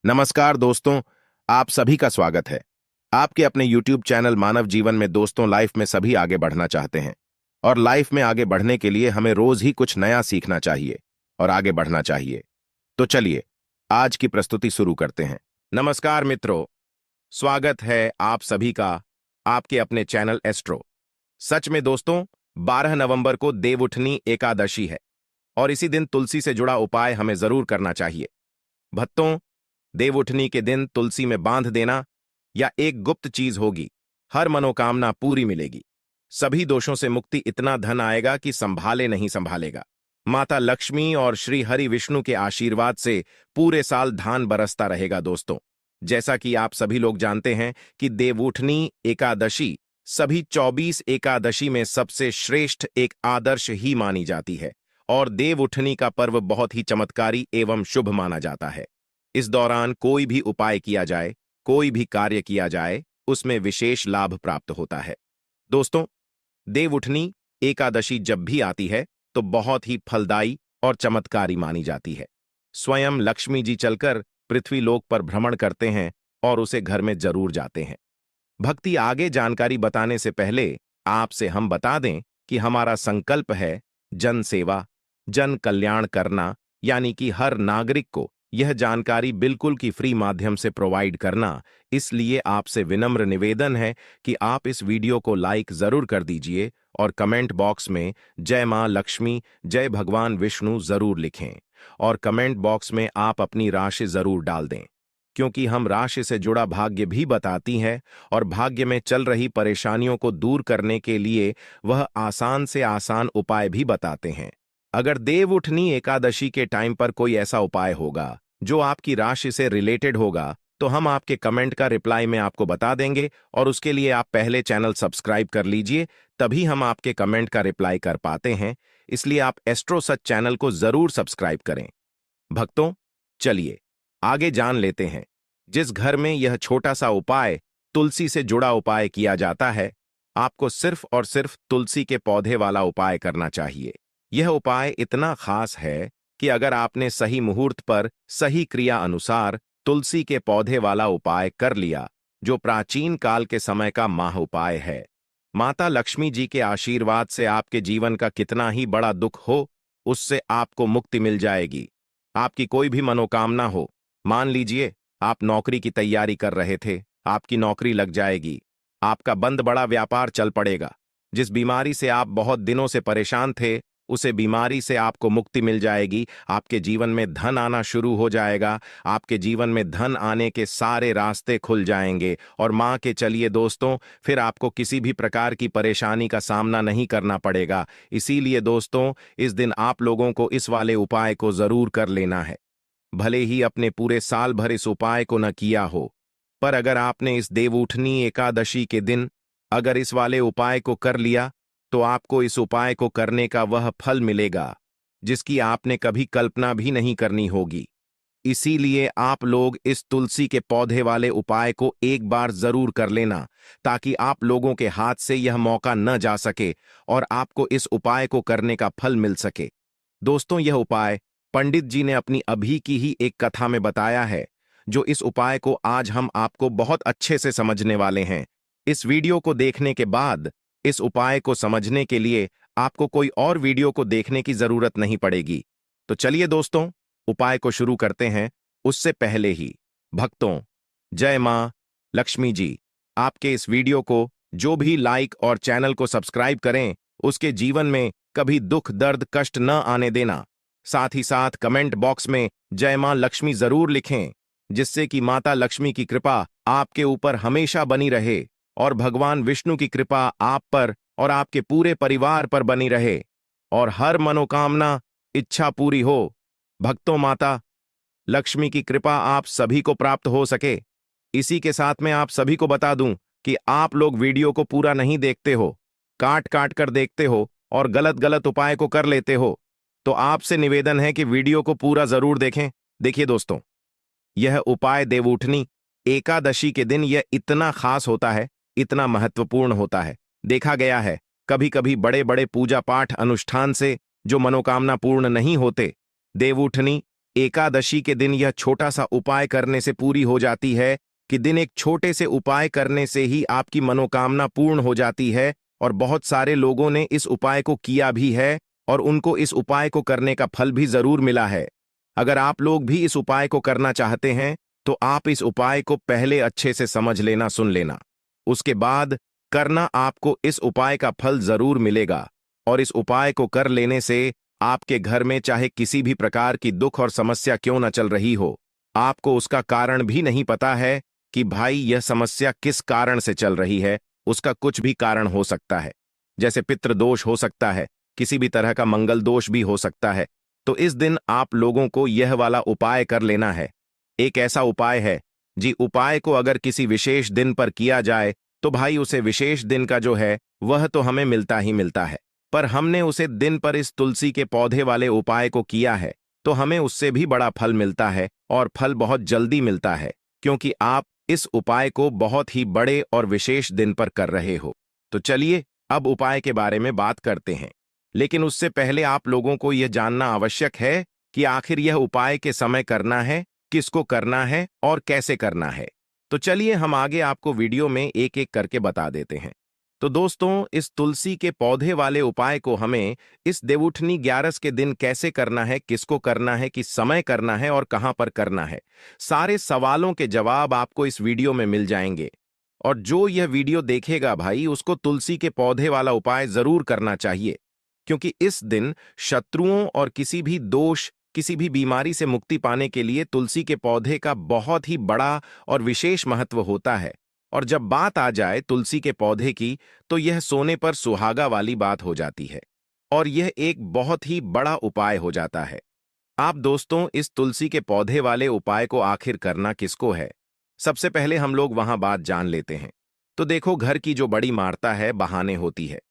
नमस्कार दोस्तों, आप सभी का स्वागत है। आपके अपने YouTube चैनल मानव जीवन में दोस्तों लाइफ में सभी आगे बढ़ना चाहते हैं और लाइफ में आगे बढ़ने के लिए हमें रोज ही कुछ नया सीखना चाहिए और आगे बढ़ना चाहिए। तो चलिए आज की प्रस्तुति शुरू करते हैं। नमस्कार मित्रों, स्वागत है आप सभी का आपके अपने चैनल एस्ट्रो। सच में दोस्तों, 12 नवंबर को देवउठनी एकादशी है और इसी दिन तुलसी से जुड़ा उपाय हमें जरूर करना चाहिए। भक्तों, देवउठनी के दिन तुलसी में बांध देना या एक गुप्त चीज होगी, हर मनोकामना पूरी मिलेगी। सभी दोषों से मुक्ति, इतना धन आएगा कि संभाले नहीं संभालेगा। माता लक्ष्मी और श्री हरि विष्णु के आशीर्वाद से पूरे साल धान बरसता रहेगा। दोस्तों, जैसा कि आप सभी लोग जानते हैं कि देवउठनी एकादशी सभी 24 एकादशी में सबसे श्रेष्ठ एक आदर्श ही मानी जाती है और देवउठनी का पर्व बहुत ही चमत्कारी एवं शुभ माना जाता है। इस दौरान कोई भी उपाय किया जाए, कोई भी कार्य किया जाए, उसमें विशेष लाभ प्राप्त होता है। दोस्तों, देवउठनी एकादशी जब भी आती है तो बहुत ही फलदायी और चमत्कारी मानी जाती है। स्वयं लक्ष्मी जी चलकर पृथ्वी लोक पर भ्रमण करते हैं और उसे घर में जरूर जाते हैं। भक्ति आगे जानकारी बताने से पहले आपसे हम बता दें कि हमारा संकल्प है जन सेवा, जन कल्याण करना, यानी कि हर नागरिक को यह जानकारी बिल्कुल की फ्री माध्यम से प्रोवाइड करना। इसलिए आपसे विनम्र निवेदन है कि आप इस वीडियो को लाइक जरूर कर दीजिए और कमेंट बॉक्स में जय मां लक्ष्मी, जय भगवान विष्णु जरूर लिखें और कमेंट बॉक्स में आप अपनी राशि जरूर डाल दें, क्योंकि हम राशि से जुड़ा भाग्य भी बताती है और भाग्य में चल रही परेशानियों को दूर करने के लिए वह आसान से आसान उपाय भी बताते हैं। अगर देवउठनी एकादशी के टाइम पर कोई ऐसा उपाय होगा जो आपकी राशि से रिलेटेड होगा तो हम आपके कमेंट का रिप्लाई में आपको बता देंगे और उसके लिए आप पहले चैनल सब्सक्राइब कर लीजिए, तभी हम आपके कमेंट का रिप्लाई कर पाते हैं। इसलिए आप एस्ट्रो सच चैनल को जरूर सब्सक्राइब करें। भक्तों, चलिए आगे जान लेते हैं। जिस घर में यह छोटा सा उपाय, तुलसी से जुड़ा उपाय किया जाता है, आपको सिर्फ और सिर्फ तुलसी के पौधे वाला उपाय करना चाहिए। यह उपाय इतना खास है कि अगर आपने सही मुहूर्त पर सही क्रिया अनुसार तुलसी के पौधे वाला उपाय कर लिया, जो प्राचीन काल के समय का माह उपाय है, माता लक्ष्मी जी के आशीर्वाद से आपके जीवन का कितना ही बड़ा दुख हो, उससे आपको मुक्ति मिल जाएगी। आपकी कोई भी मनोकामना हो, मान लीजिए आप नौकरी की तैयारी कर रहे थे, आपकी नौकरी लग जाएगी। आपका बंद बड़ा व्यापार चल पड़ेगा। जिस बीमारी से आप बहुत दिनों से परेशान थे, उसे बीमारी से आपको मुक्ति मिल जाएगी। आपके जीवन में धन आना शुरू हो जाएगा। आपके जीवन में धन आने के सारे रास्ते खुल जाएंगे और मां के चलिए दोस्तों, फिर आपको किसी भी प्रकार की परेशानी का सामना नहीं करना पड़ेगा। इसीलिए दोस्तों, इस दिन आप लोगों को इस वाले उपाय को जरूर कर लेना है। भले ही अपने पूरे साल भर इस उपाय को न किया हो, पर अगर आपने इस देवउठनी एकादशी के दिन अगर इस वाले उपाय को कर लिया तो आपको इस उपाय को करने का वह फल मिलेगा जिसकी आपने कभी कल्पना भी नहीं करनी होगी। इसीलिए आप लोग इस तुलसी के पौधे वाले उपाय को एक बार जरूर कर लेना, ताकि आप लोगों के हाथ से यह मौका न जा सके और आपको इस उपाय को करने का फल मिल सके। दोस्तों, यह उपाय पंडित जी ने अपनी अभी की ही एक कथा में बताया है, जो इस उपाय को आज हम आपको बहुत अच्छे से समझने वाले हैं। इस वीडियो को देखने के बाद इस उपाय को समझने के लिए आपको कोई और वीडियो को देखने की जरूरत नहीं पड़ेगी। तो चलिए दोस्तों, उपाय को शुरू करते हैं। उससे पहले ही भक्तों, जय मां लक्ष्मी जी, आपके इस वीडियो को जो भी लाइक और चैनल को सब्सक्राइब करें, उसके जीवन में कभी दुख दर्द कष्ट न आने देना। साथ ही साथ कमेंट बॉक्स में जय मां लक्ष्मी जरूर लिखें, जिससे कि माता लक्ष्मी की कृपा आपके ऊपर हमेशा बनी रहे और भगवान विष्णु की कृपा आप पर और आपके पूरे परिवार पर बनी रहे और हर मनोकामना इच्छा पूरी हो। भक्तों, माता लक्ष्मी की कृपा आप सभी को प्राप्त हो सके। इसी के साथ में आप सभी को बता दूं कि आप लोग वीडियो को पूरा नहीं देखते हो, काट काट कर देखते हो और गलत गलत उपाय को कर लेते हो। तो आपसे निवेदन है कि वीडियो को पूरा जरूर देखें। देखिए दोस्तों, यह उपाय देवउठनी एकादशी के दिन यह इतना खास होता है, इतना महत्वपूर्ण होता है। देखा गया है कभी कभी बड़े बड़े पूजा पाठ अनुष्ठान से जो मनोकामना पूर्ण नहीं होते, देवउठनी एकादशी के दिन यह छोटा सा उपाय करने से पूरी हो जाती है कि दिन एक छोटे से उपाय करने से ही आपकी मनोकामना पूर्ण हो जाती है। और बहुत सारे लोगों ने इस उपाय को किया भी है और उनको इस उपाय को करने का फल भी जरूर मिला है। अगर आप लोग भी इस उपाय को करना चाहते हैं तो आप इस उपाय को पहले अच्छे से समझ लेना, सुन लेना, उसके बाद करना। आपको इस उपाय का फल जरूर मिलेगा। और इस उपाय को कर लेने से आपके घर में चाहे किसी भी प्रकार की दुख और समस्या क्यों न चल रही हो, आपको उसका कारण भी नहीं पता है कि भाई यह समस्या किस कारण से चल रही है, उसका कुछ भी कारण हो सकता है। जैसे पितृदोष हो सकता है, किसी भी तरह का मंगल दोष भी हो सकता है। तो इस दिन आप लोगों को यह वाला उपाय कर लेना है। एक ऐसा उपाय है जी, उपाय को अगर किसी विशेष दिन पर किया जाए तो भाई उसे विशेष दिन का जो है वह तो हमें मिलता ही मिलता है। पर हमने उसे दिन पर इस तुलसी के पौधे वाले उपाय को किया है तो हमें उससे भी बड़ा फल मिलता है, और फल बहुत जल्दी मिलता है, क्योंकि आप इस उपाय को बहुत ही बड़े और विशेष दिन पर कर रहे हो। तो चलिए अब उपाय के बारे में बात करते हैं। लेकिन उससे पहले आप लोगों को यह जानना आवश्यक है कि आखिर यह उपाय के समय करना है, किसको करना है और कैसे करना है। तो चलिए हम आगे आपको वीडियो में एक एक करके बता देते हैं। तो दोस्तों, इस तुलसी के पौधे वाले उपाय को हमें इस देवउठनी 11 के दिन कैसे करना है, किसको करना है, किस समय करना है और कहां पर करना है, सारे सवालों के जवाब आपको इस वीडियो में मिल जाएंगे। और जो यह वीडियो देखेगा भाई, उसको तुलसी के पौधे वाला उपाय जरूर करना चाहिए, क्योंकि इस दिन शत्रुओं और किसी भी दोष, किसी भी बीमारी से मुक्ति पाने के लिए तुलसी के पौधे का बहुत ही बड़ा और विशेष महत्व होता है। और जब बात आ जाए तुलसी के पौधे की, तो यह सोने पर सुहागा वाली बात हो जाती है और यह एक बहुत ही बड़ा उपाय हो जाता है। आप दोस्तों, इस तुलसी के पौधे वाले उपाय को आखिर करना किसको है, सबसे पहले हम लोग वहां बात जान लेते हैं। तो देखो, घर की जो बड़ी माता है, बहाने होती है,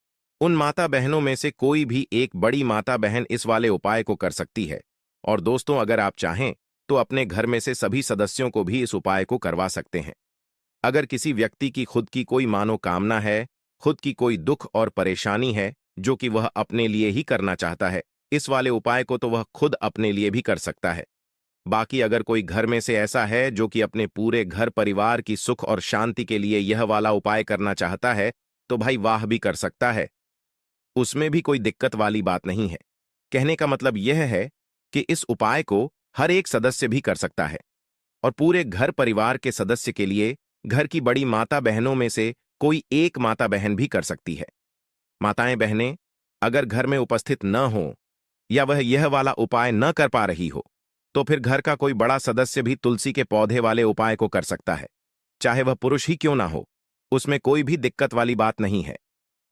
उन माता बहनों में से कोई भी एक बड़ी माता बहन इस वाले उपाय को कर सकती है। और दोस्तों, अगर आप चाहें तो अपने घर में से सभी सदस्यों को भी इस उपाय को करवा सकते हैं। अगर किसी व्यक्ति की खुद की कोई मनोकामना है, खुद की कोई दुख और परेशानी है जो कि वह अपने लिए ही करना चाहता है, इस वाले उपाय को तो वह खुद अपने लिए भी कर सकता है। बाकी अगर कोई घर में से ऐसा है जो कि अपने पूरे घर परिवार की सुख और शांति के लिए यह वाला उपाय करना चाहता है, तो भाई वाह भी कर सकता है, उसमें भी कोई दिक्कत वाली बात नहीं है। कहने का मतलब यह है कि इस उपाय को हर एक सदस्य भी कर सकता है, और पूरे घर परिवार के सदस्य के लिए घर की बड़ी माता बहनों में से कोई एक माता बहन भी कर सकती है। माताएं बहनें अगर घर में उपस्थित न हो या वह यह वाला उपाय न कर पा रही हो, तो फिर घर का कोई बड़ा सदस्य भी तुलसी के पौधे वाले उपाय को कर सकता है, चाहे वह पुरुष ही क्यों ना हो, उसमें कोई भी दिक्कत वाली बात नहीं है।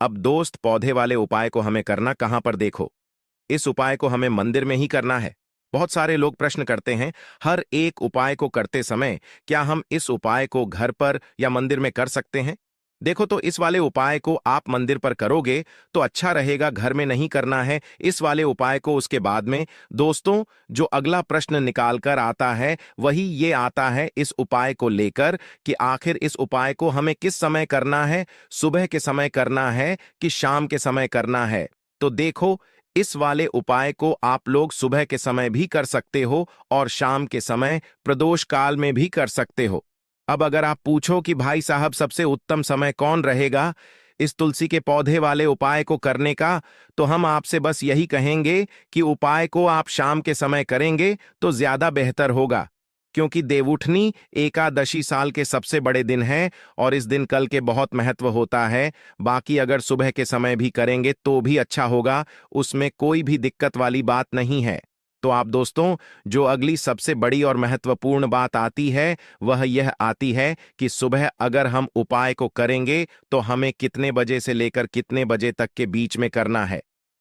अब दोस्त, पौधे वाले उपाय को हमें करना कहां पर, देखो, इस उपाय को हमें मंदिर में ही करना है। बहुत सारे लोग प्रश्न करते हैं, हर एक उपाय को करते समय क्या हम इस उपाय को घर पर या मंदिर में कर सकते हैं? देखो, तो इस वाले उपाय को आप मंदिर पर करोगे तो अच्छा रहेगा, घर में नहीं करना है इस वाले उपाय को। उसके बाद में दोस्तों, जो अगला प्रश्न निकाल कर आता है वही ये आता है इस उपाय को लेकर कि आखिर इस उपाय को हमें किस समय करना है, सुबह के समय करना है कि शाम के समय करना है। तो देखो, इस वाले उपाय को आप लोग सुबह के समय भी कर सकते हो और शाम के समय प्रदोष काल में भी कर सकते हो। अब अगर आप पूछो कि भाई साहब सबसे उत्तम समय कौन रहेगा इस तुलसी के पौधे वाले उपाय को करने का, तो हम आपसे बस यही कहेंगे कि उपाय को आप शाम के समय करेंगे तो ज्यादा बेहतर होगा, क्योंकि देवउठनी एकादशी साल के सबसे बड़े दिन है और इस दिन कल के बहुत महत्व होता है। बाकी अगर सुबह के समय भी करेंगे तो भी अच्छा होगा, उसमें कोई भी दिक्कत वाली बात नहीं है। तो आप दोस्तों, जो अगली सबसे बड़ी और महत्वपूर्ण बात आती है वह यह आती है कि सुबह अगर हम उपाय को करेंगे तो हमें कितने बजे से लेकर कितने बजे तक के बीच में करना है,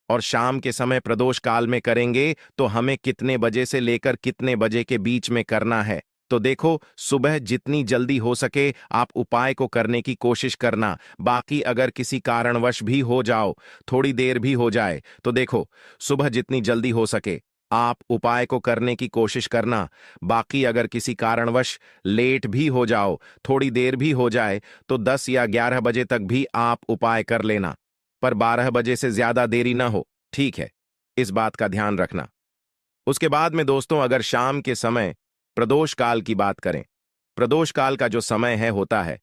और शाम के समय प्रदोष काल में करेंगे तो हमें कितने बजे से लेकर कितने बजे के बीच में करना है। तो देखो, सुबह जितनी जल्दी हो सके आप उपाय को करने की कोशिश करना। बाकी अगर किसी कारणवश भी हो जाओ, थोड़ी देर भी हो जाए, तो देखो, सुबह जितनी जल्दी हो सके आप उपाय को करने की कोशिश करना। बाकी अगर किसी कारणवश लेट भी हो जाओ, थोड़ी देर भी हो जाए, तो 10 या 11 बजे तक भी आप उपाय कर लेना, पर 12 बजे से ज्यादा देरी ना हो, ठीक है? इस बात का ध्यान रखना। उसके बाद में दोस्तों अगर शाम के समय प्रदोष काल की बात करें, प्रदोष काल का जो समय है होता है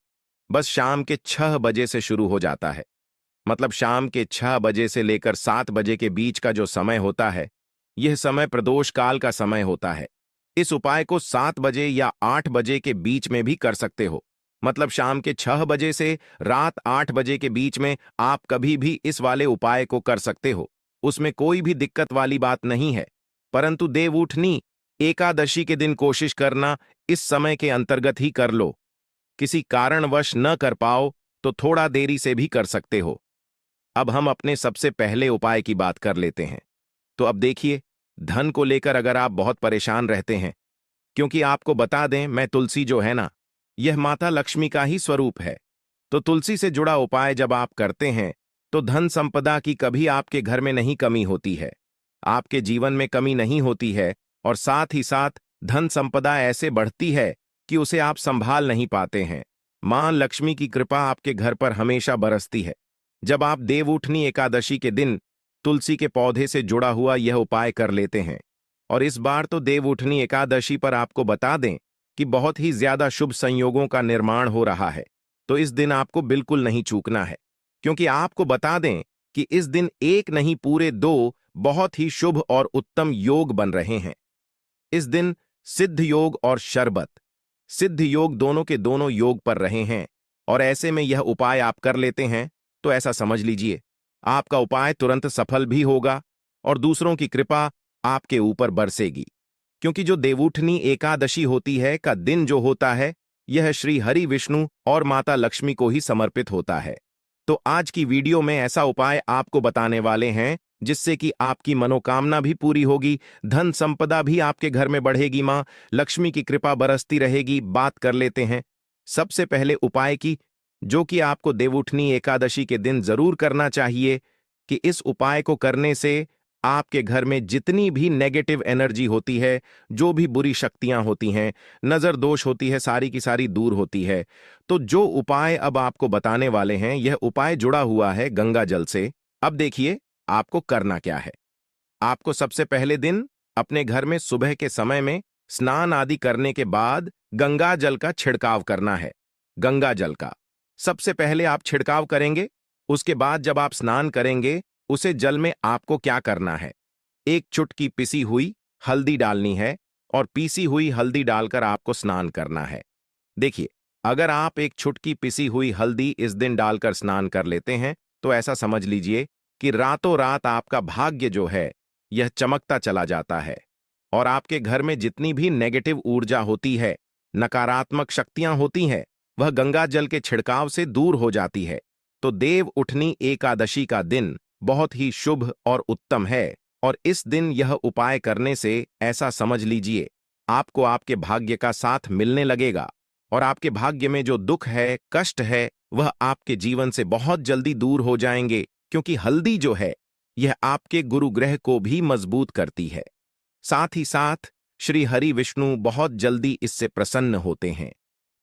बस शाम के 6 बजे से शुरू हो जाता है। मतलब शाम के 6 बजे से लेकर 7 बजे के बीच का जो समय होता है, यह समय प्रदोष काल का समय होता है। इस उपाय को 7 बजे या 8 बजे के बीच में भी कर सकते हो। मतलब शाम के 6 बजे से रात 8 बजे के बीच में आप कभी भी इस वाले उपाय को कर सकते हो, उसमें कोई भी दिक्कत वाली बात नहीं है। परंतु देवउठनी एकादशी के दिन कोशिश करना इस समय के अंतर्गत ही कर लो। किसी कारणवश न कर पाओ तो थोड़ा देरी से भी कर सकते हो। अब हम अपने सबसे पहले उपाय की बात कर लेते हैं। तो अब देखिए, धन को लेकर अगर आप बहुत परेशान रहते हैं, क्योंकि आपको बता दें मैं तुलसी जो है ना, यह माता लक्ष्मी का ही स्वरूप है। तो तुलसी से जुड़ा उपाय जब आप करते हैं तो धन संपदा की कभी आपके घर में नहीं कमी होती है, आपके जीवन में कमी नहीं होती है, और साथ ही साथ धन संपदा ऐसे बढ़ती है कि उसे आप संभाल नहीं पाते हैं। मां लक्ष्मी की कृपा आपके घर पर हमेशा बरसती है। जब आप देवउठनी एकादशी के दिन तुलसी के पौधे से जुड़ा हुआ यह उपाय कर लेते हैं, और इस बार तो देवउठनी एकादशी पर आपको बता दें कि बहुत ही ज्यादा शुभ संयोगों का निर्माण हो रहा है, तो इस दिन आपको बिल्कुल नहीं चूकना है। क्योंकि आपको बता दें कि इस दिन एक नहीं पूरे 2 बहुत ही शुभ और उत्तम योग बन रहे हैं। इस दिन सिद्ध योग और शरबत सिद्ध योग दोनों के दोनों योग पर रहे हैं, और ऐसे में यह उपाय आप कर लेते हैं तो ऐसा समझ लीजिए आपका उपाय तुरंत सफल भी होगा और दूसरों की कृपा आपके ऊपर बरसेगी। क्योंकि जो देवउठनी एकादशी होती है का दिन जो होता है, यह श्री हरि विष्णु और माता लक्ष्मी को ही समर्पित होता है। तो आज की वीडियो में ऐसा उपाय आपको बताने वाले हैं जिससे कि आपकी मनोकामना भी पूरी होगी, धन संपदा भी आपके घर में बढ़ेगी, मां लक्ष्मी की कृपा बरसती रहेगी। बात कर लेते हैं सबसे पहले उपाय की, जो कि आपको देवउठनी एकादशी के दिन जरूर करना चाहिए। कि इस उपाय को करने से आपके घर में जितनी भी नेगेटिव एनर्जी होती है, जो भी बुरी शक्तियां होती हैं, नजर दोष होती है, सारी की सारी दूर होती है। तो जो उपाय अब आपको बताने वाले हैं, यह उपाय जुड़ा हुआ है गंगा जल से। अब देखिए आपको करना क्या है। आपको सबसे पहले दिन अपने घर में सुबह के समय में स्नान आदि करने के बाद गंगा जल का छिड़काव करना है। गंगा जल का सबसे पहले आप छिड़काव करेंगे। उसके बाद जब आप स्नान करेंगे, उसे जल में आपको क्या करना है, एक चुटकी पिसी हुई हल्दी डालनी है, और पीसी हुई हल्दी डालकर आपको स्नान करना है। देखिए, अगर आप एक चुटकी पिसी हुई हल्दी इस दिन डालकर स्नान कर लेते हैं तो ऐसा समझ लीजिए कि रातों रात आपका भाग्य जो है यह चमकता चला जाता है, और आपके घर में जितनी भी नेगेटिव ऊर्जा होती है, नकारात्मक शक्तियां होती हैं, वह गंगा जल के छिड़काव से दूर हो जाती है। तो देव उठनी एकादशी का दिन बहुत ही शुभ और उत्तम है, और इस दिन यह उपाय करने से ऐसा समझ लीजिए आपको आपके भाग्य का साथ मिलने लगेगा, और आपके भाग्य में जो दुख है, कष्ट है, वह आपके जीवन से बहुत जल्दी दूर हो जाएंगे। क्योंकि हल्दी जो है यह आपके गुरु ग्रह को भी मजबूत करती है। साथ ही साथ श्री हरि विष्णु बहुत जल्दी इससे प्रसन्न होते हैं।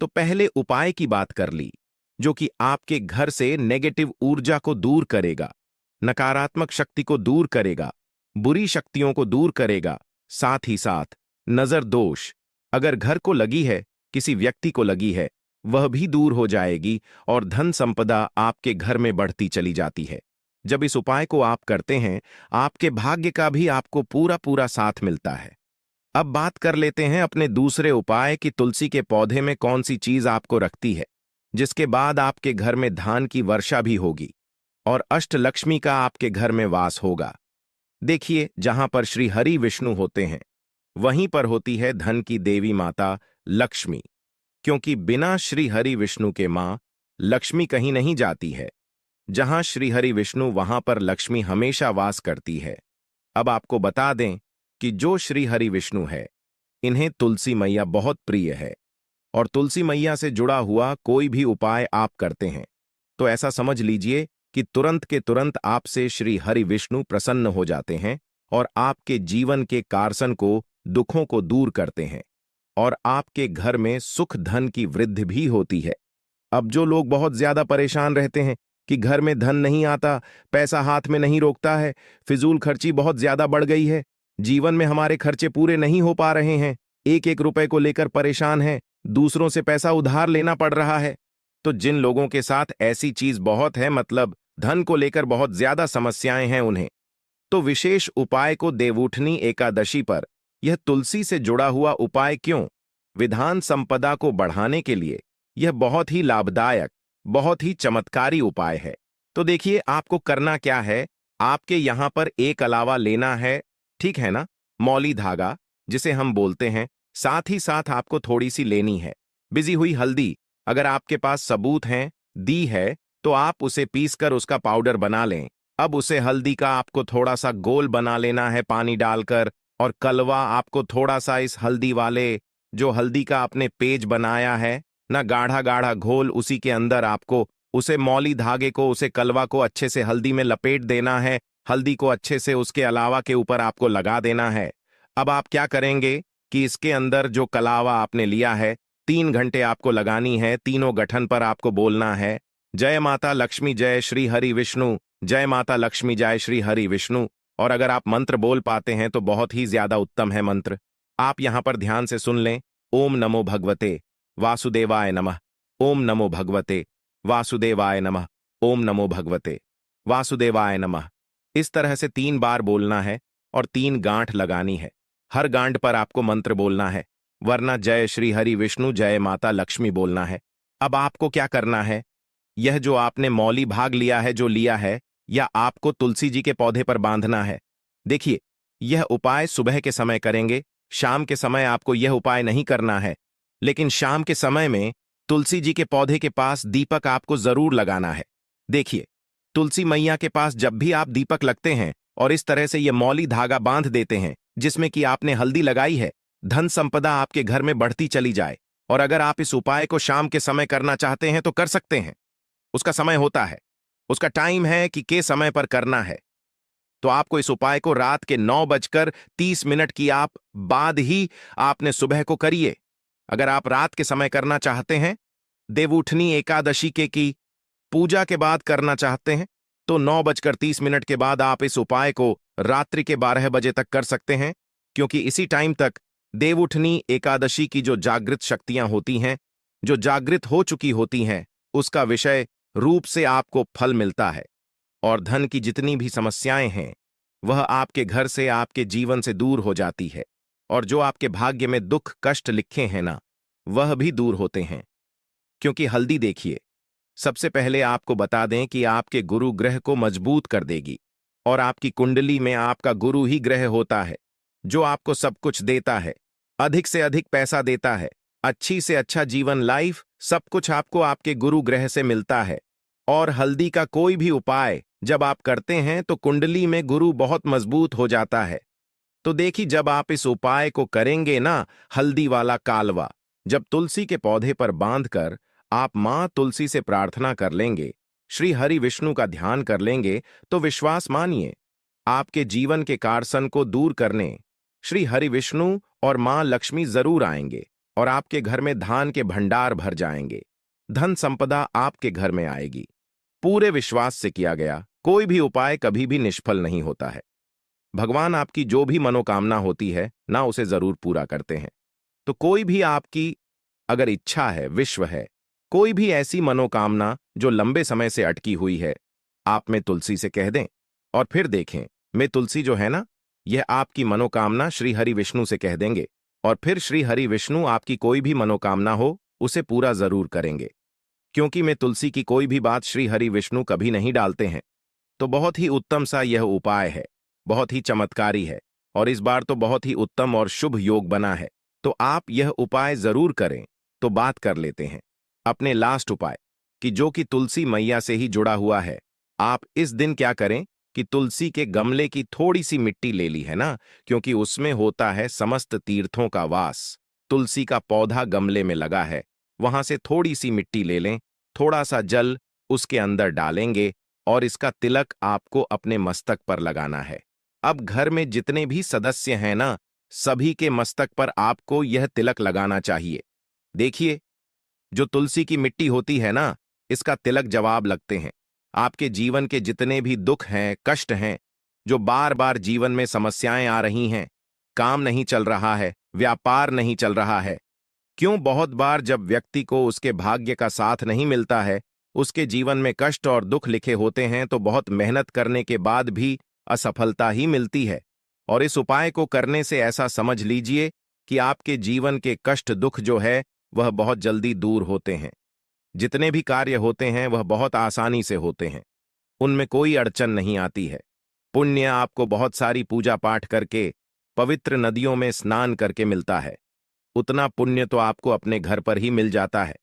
तो पहले उपाय की बात कर ली, जो कि आपके घर से नेगेटिव ऊर्जा को दूर करेगा, नकारात्मक शक्ति को दूर करेगा, बुरी शक्तियों को दूर करेगा। साथ ही साथ नजर दोष अगर घर को लगी है, किसी व्यक्ति को लगी है, वह भी दूर हो जाएगी, और धन संपदा आपके घर में बढ़ती चली जाती है। जब इस उपाय को आप करते हैं, आपके भाग्य का भी आपको पूरा पूरा साथ मिलता है। अब बात कर लेते हैं अपने दूसरे उपाय कि तुलसी के पौधे में कौन सी चीज आपको रखती है, जिसके बाद आपके घर में धान की वर्षा भी होगी और अष्टलक्ष्मी का आपके घर में वास होगा। देखिए, जहां पर श्री हरि विष्णु होते हैं, वहीं पर होती है धन की देवी माता लक्ष्मी। क्योंकि बिना श्री हरि विष्णु के मां लक्ष्मी कहीं नहीं जाती है। जहां श्री हरि विष्णु, वहां पर लक्ष्मी हमेशा वास करती है। अब आपको बता दें कि जो श्री हरि विष्णु है, इन्हें तुलसी मैया बहुत प्रिय है, और तुलसी मैया से जुड़ा हुआ कोई भी उपाय आप करते हैं तो ऐसा समझ लीजिए कि तुरंत के तुरंत आपसे श्री हरि विष्णु प्रसन्न हो जाते हैं, और आपके जीवन के कारसन को, दुखों को दूर करते हैं, और आपके घर में सुख धन की वृद्धि भी होती है। अब जो लोग बहुत ज्यादा परेशान रहते हैं कि घर में धन नहीं आता, पैसा हाथ में नहीं रोकता है, फिजूल खर्ची बहुत ज्यादा बढ़ गई है, जीवन में हमारे खर्चे पूरे नहीं हो पा रहे हैं, एक एक रुपए को लेकर परेशान हैं, दूसरों से पैसा उधार लेना पड़ रहा है। तो जिन लोगों के साथ ऐसी चीज बहुत है, मतलब धन को लेकर बहुत ज्यादा समस्याएं हैं उन्हें, तो विशेष उपाय को देवउठनी एकादशी पर यह तुलसी से जुड़ा हुआ उपाय क्यों, विधान संपदा को बढ़ाने के लिए यह बहुत ही लाभदायक, बहुत ही चमत्कारी उपाय है। तो देखिए आपको करना क्या है। आपके यहां पर एक अलावा लेना है, ठीक है ना, मौली धागा जिसे हम बोलते हैं। साथ ही साथ आपको थोड़ी सी लेनी है बिजी हुई हल्दी। अगर आपके पास सबूत है, दी है, तो आप उसे पीसकर उसका पाउडर बना लें। अब उसे हल्दी का आपको थोड़ा सा गोल बना लेना है पानी डालकर, और कलवा आपको थोड़ा सा इस हल्दी वाले जो हल्दी का आपने पेज बनाया है ना, गाढ़ा गाढ़ा घोल, उसी के अंदर आपको उसे मौली धागे को, उसे कलवा को अच्छे से हल्दी में लपेट देना है। हल्दी को अच्छे से उसके अलावा के ऊपर आपको लगा देना है। अब आप क्या करेंगे कि इसके अंदर जो कलावा आपने लिया है, 3 घंटे आपको लगानी है। तीनों गठन पर आपको बोलना है, जय माता लक्ष्मी जय श्री हरि विष्णु, जय माता लक्ष्मी जय श्री हरि विष्णु। और अगर आप मंत्र बोल पाते हैं तो बहुत ही ज्यादा उत्तम है मंत्र। आप यहां पर ध्यान से सुन लें, ओम नमो भगवते वासुदेवाय नमः, ओम नमो भगवते वासुदेवाय नमः, ओम नमो भगवते वासुदेवाय नमः। इस तरह से 3 बार बोलना है और 3 गांठ लगानी है। हर गांठ पर आपको मंत्र बोलना है, वरना जय श्री हरि विष्णु जय माता लक्ष्मी बोलना है। अब आपको क्या करना है, यह जो आपने मौली भाग लिया है, जो लिया है, या आपको तुलसी जी के पौधे पर बांधना है। देखिए, यह उपाय सुबह के समय करेंगे, शाम के समय आपको यह उपाय नहीं करना है। लेकिन शाम के समय में तुलसी जी के पौधे के पास दीपक आपको जरूर लगाना है। देखिए, तुलसी मैया के पास जब भी आप दीपक लगते हैं और इस तरह से यह मौली धागा बांध देते हैं जिसमें कि आपने हल्दी लगाई है, धन संपदा आपके घर में बढ़ती चली जाए। और अगर आप इस उपाय को शाम के समय करना चाहते हैं तो कर सकते हैं। उसका समय होता है, उसका टाइम है कि के समय पर करना है। तो आपको इस उपाय को रात के 9:30 की आप बाद ही आपने सुबह को करिए। अगर आप रात के समय करना चाहते हैं, देवउठनी एकादशी के की पूजा के बाद करना चाहते हैं, तो 9:30 के बाद आप इस उपाय को रात्रि के 12 बजे तक कर सकते हैं। क्योंकि इसी टाइम तक देवउठनी एकादशी की जो जागृत शक्तियां होती हैं, जो जागृत हो चुकी होती हैं, उसका विषय रूप से आपको फल मिलता है। और धन की जितनी भी समस्याएं हैं वह आपके घर से, आपके जीवन से दूर हो जाती है। और जो आपके भाग्य में दुख कष्ट लिखे हैं ना, वह भी दूर होते हैं। क्योंकि हल्दी देखिए, सबसे पहले आपको बता दें कि आपके गुरु ग्रह को मजबूत कर देगी। और आपकी कुंडली में आपका गुरु ही ग्रह होता है जो आपको सब कुछ देता है, अधिक से अधिक पैसा देता है, अच्छी से अच्छा जीवन लाइफ, सब कुछ आपको आपके गुरु ग्रह से मिलता है। और हल्दी का कोई भी उपाय जब आप करते हैं तो कुंडली में गुरु बहुत मजबूत हो जाता है। तो देखिए, जब आप इस उपाय को करेंगे ना, हल्दी वाला कालवा जब तुलसी के पौधे पर बांधकर आप मां तुलसी से प्रार्थना कर लेंगे, श्री हरि विष्णु का ध्यान कर लेंगे, तो विश्वास मानिए, आपके जीवन के कारसन को दूर करने श्री हरि विष्णु और मां लक्ष्मी जरूर आएंगे। और आपके घर में धान के भंडार भर जाएंगे, धन संपदा आपके घर में आएगी। पूरे विश्वास से किया गया कोई भी उपाय कभी भी निष्फल नहीं होता है। भगवान आपकी जो भी मनोकामना होती है ना, उसे जरूर पूरा करते हैं। तो कोई भी आपकी अगर इच्छा है, विश्व है, कोई भी ऐसी मनोकामना जो लंबे समय से अटकी हुई है, आप में तुलसी से कह दें और फिर देखें, में तुलसी जो है ना, यह आपकी मनोकामना श्री हरि विष्णु से कह देंगे और फिर श्री हरि विष्णु आपकी कोई भी मनोकामना हो उसे पूरा जरूर करेंगे। क्योंकि में तुलसी की कोई भी बात श्री हरि विष्णु कभी नहीं डालते हैं। तो बहुत ही उत्तम सा यह उपाय है, बहुत ही चमत्कारी है, और इस बार तो बहुत ही उत्तम और शुभ योग बना है। तो आप यह उपाय जरूर करें। तो बात कर लेते हैं अपने लास्ट उपाय कि जो कि तुलसी मैया से ही जुड़ा हुआ है। आप इस दिन क्या करें कि तुलसी के गमले की थोड़ी सी मिट्टी ले ली है ना, क्योंकि उसमें होता है समस्त तीर्थों का वास। तुलसी का पौधा गमले में लगा है, वहां से थोड़ी सी मिट्टी ले लें, थोड़ा सा जल उसके अंदर डालेंगे और इसका तिलक आपको अपने मस्तक पर लगाना है। अब घर में जितने भी सदस्य हैं ना, सभी के मस्तक पर आपको यह तिलक लगाना चाहिए। देखिए, जो तुलसी की मिट्टी होती है ना, इसका तिलक जवाब लगते हैं। आपके जीवन के जितने भी दुख हैं, कष्ट हैं, जो बार बार जीवन में समस्याएं आ रही हैं, काम नहीं चल रहा है, व्यापार नहीं चल रहा है। क्यों बहुत बार जब व्यक्ति को उसके भाग्य का साथ नहीं मिलता है, उसके जीवन में कष्ट और दुख लिखे होते हैं, तो बहुत मेहनत करने के बाद भी असफलता ही मिलती है। और इस उपाय को करने से ऐसा समझ लीजिए कि आपके जीवन के कष्ट दुख जो है वह बहुत जल्दी दूर होते हैं। जितने भी कार्य होते हैं वह बहुत आसानी से होते हैं, उनमें कोई अड़चन नहीं आती है। पुण्य आपको बहुत सारी पूजा पाठ करके, पवित्र नदियों में स्नान करके मिलता है। उतना पुण्य तो आपको अपने घर पर ही मिल जाता है।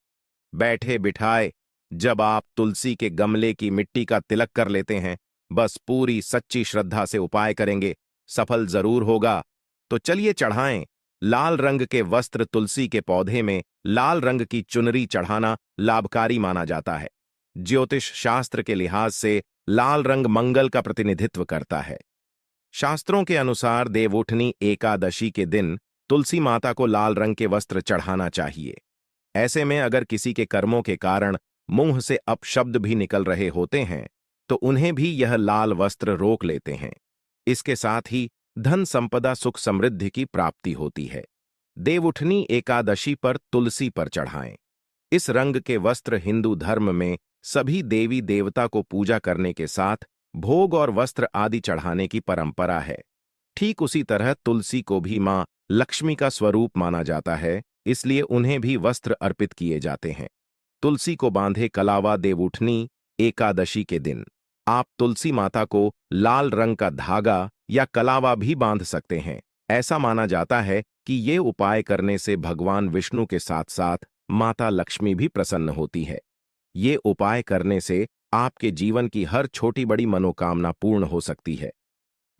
बैठे बिठाए जब आप तुलसी के गमले की मिट्टी का तिलक कर लेते हैं, बस पूरी सच्ची श्रद्धा से उपाय करेंगे, सफल जरूर होगा। तो चलिए चढ़ाएं। लाल रंग के वस्त्र, तुलसी के पौधे में लाल रंग की चुनरी चढ़ाना लाभकारी माना जाता है। ज्योतिष शास्त्र के लिहाज से लाल रंग मंगल का प्रतिनिधित्व करता है। शास्त्रों के अनुसार देवउठनी एकादशी के दिन तुलसी माता को लाल रंग के वस्त्र चढ़ाना चाहिए। ऐसे में अगर किसी के कर्मों के कारण मुंह से अपशब्द भी निकल रहे होते हैं, तो उन्हें भी यह लाल वस्त्र रोक लेते हैं। इसके साथ ही धन संपदा सुख समृद्धि की प्राप्ति होती है। देवउठनी एकादशी पर तुलसी पर चढ़ाएं। इस रंग के वस्त्र हिंदू धर्म में सभी देवी देवता को पूजा करने के साथ भोग और वस्त्र आदि चढ़ाने की परंपरा है। ठीक उसी तरह तुलसी को भी मां लक्ष्मी का स्वरूप माना जाता है, इसलिए उन्हें भी वस्त्र अर्पित किए जाते हैं। तुलसी को बांधे कलावा देवउठनी एकादशी के दिन आप तुलसी माता को लाल रंग का धागा या कलावा भी बांध सकते हैं। ऐसा माना जाता है कि ये उपाय करने से भगवान विष्णु के साथ साथ माता लक्ष्मी भी प्रसन्न होती है। ये उपाय करने से आपके जीवन की हर छोटी बड़ी मनोकामना पूर्ण हो सकती है।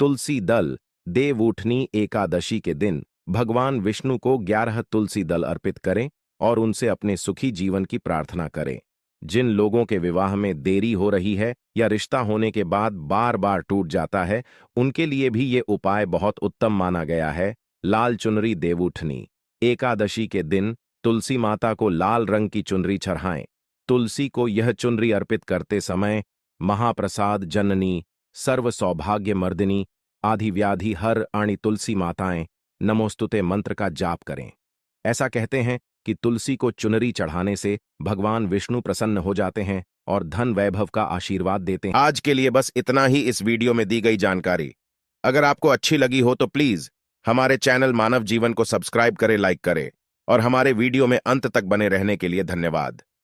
तुलसी दल देवउठनी एकादशी के दिन भगवान विष्णु को 11 तुलसी दल अर्पित करें और उनसे अपने सुखी जीवन की प्रार्थना करें। जिन लोगों के विवाह में देरी हो रही है या रिश्ता होने के बाद बार बार टूट जाता है, उनके लिए भी ये उपाय बहुत उत्तम माना गया है। लाल चुनरी देवउठनी एकादशी के दिन तुलसी माता को लाल रंग की चुनरी चढ़ाएं। तुलसी को यह चुनरी अर्पित करते समय महाप्रसाद जननी, सर्व सौभाग्य मर्दिनी, आदि व्याधि हर आणी तुलसी माताएं नमोस्तुते मंत्र का जाप करें। ऐसा कहते हैं कि तुलसी को चुनरी चढ़ाने से भगवान विष्णु प्रसन्न हो जाते हैं और धन वैभव का आशीर्वाद देते हैं। आज के लिए बस इतना ही इस वीडियो में दी गई जानकारी। अगर आपको अच्छी लगी हो तो प्लीज हमारे चैनल मानव जीवन को सब्सक्राइब करें, लाइक करें और हमारे वीडियो में अंत तक बने रहने के लिए धन्यवाद।